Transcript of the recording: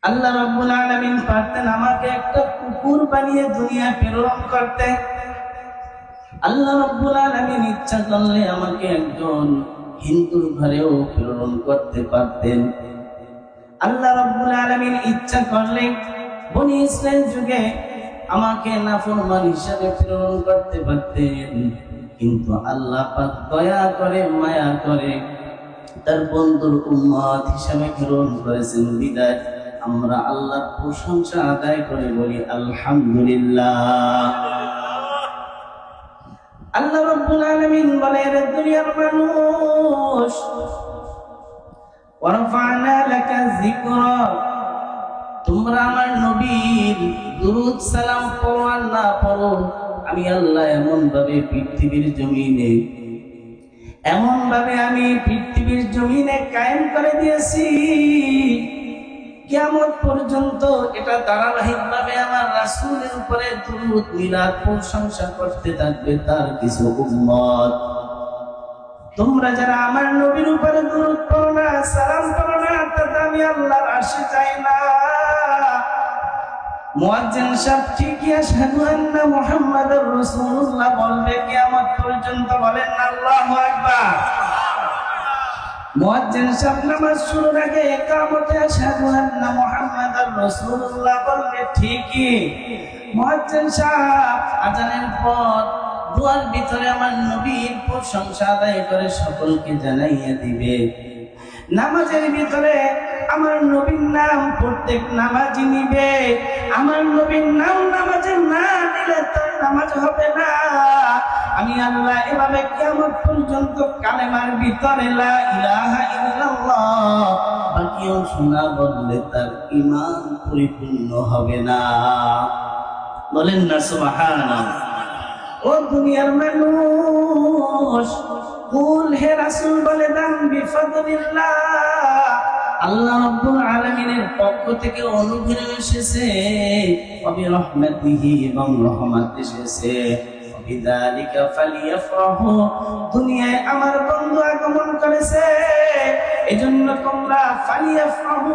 আল্লাহ রাব্বুল আলামিন পারতেন আমাকে একটা কুকুর বানিয়ে দুনিয়া প্রেরণ করতে। আল্লাহ রাব্বুল আলামিন ইচ্ছা করলে আমাকে একজন হিন্দুর ঘরেও প্রেরণ করতে পারতেন। আল্লাহ রাব্বুল আলামিন ইচ্ছা করলে বনি ইসরাইল যুগে আমাকে নাফরমান হিসেবে প্রেরণ করতে পারতেন, কিন্তু আল্লাহ পাক দয়া করে মায়া করে তার বন্ধুর উম্মত হিসেবে প্রেরণ করেছেন। বিদায় আমরা আল্লাহর প্রশংসা আদায় করে বলি আলহামদুলিল্লাহ। আল্লাহ রাব্বুল আলামিন বলে, রে দুনিয়ার মানুষ, ওয়ারফা'না লাকা যিকরা, তোমরা আমার নবীর দুরূদ সালাম পড়ো আর না পড়ো, আমি আল্লাহ এমন ভাবে পৃথিবীর জমিনে কায়েম করে দিয়েছি, কিয়ামত পর্যন্ত এটা ধারাবাহিকভাবে আমার রাসূলের উপরে দুরূদ মিলাদ প্রশংসা করতে থাকবে তার কিছু উম্মত। তোমরা যারা আমার নবীর উপরে দুরূদ পড়ো না, সালাম পড়ো না, তাতে আমি আল্লাহর আরশে যাই না। মুয়াজ্জিন সাহেব ঠিকই আশহাদু আন্না মুহাম্মাদুর রাসূলুল্লাহ বলবে কিয়ামত পর্যন্ত, বলেন আল্লাহু আকবার। মুয়াজ্জিন সাহেব নামাজ শুরুর আগে ইকামতে আশহাদু আন্না মুহাম্মাদুর রাসূলুল্লাহ বলবে ঠিকই। মুয়াজ্জিন সাহেব আযানের পর দুয়ার ভিতরে আমার নবীর প্রশংসা আদায় করে সকলকে জানাইয়া দিবে। নামাজের ভিতরে আমার নবীর নাম প্রত্যেক নামাজি নিবে। আমার নবীর নাম নামাজে না নিলে তার নামাজ হবে না। আমি আল্লাহ এভাবে কিয়ামত পর্যন্ত কালেমার ভিতরে লা ইলাহা ইল্লাল্লাহ বাকিও শোনা বললে তার ঈমান পরিপূর্ণ হবে না। বলেন না সুবহানাল্লাহ। ও দুনিয়ার মানুষ, কুল হে রাসূল বলে দেন বিফাদলিল্লাহ, আল্লাহ রাব্বুল আলামিনের পক্ষ থেকে অনুগ্রহ এসেছে, ওয়া রাহমাতিহি এবং রহমত এসেছে, বিযালিকা ফালিয়াফরাহু, দুনিয়ায় আমার বন্ধু আগমন করেছে, এজন্য তোমরা ফালিয়াফরাহু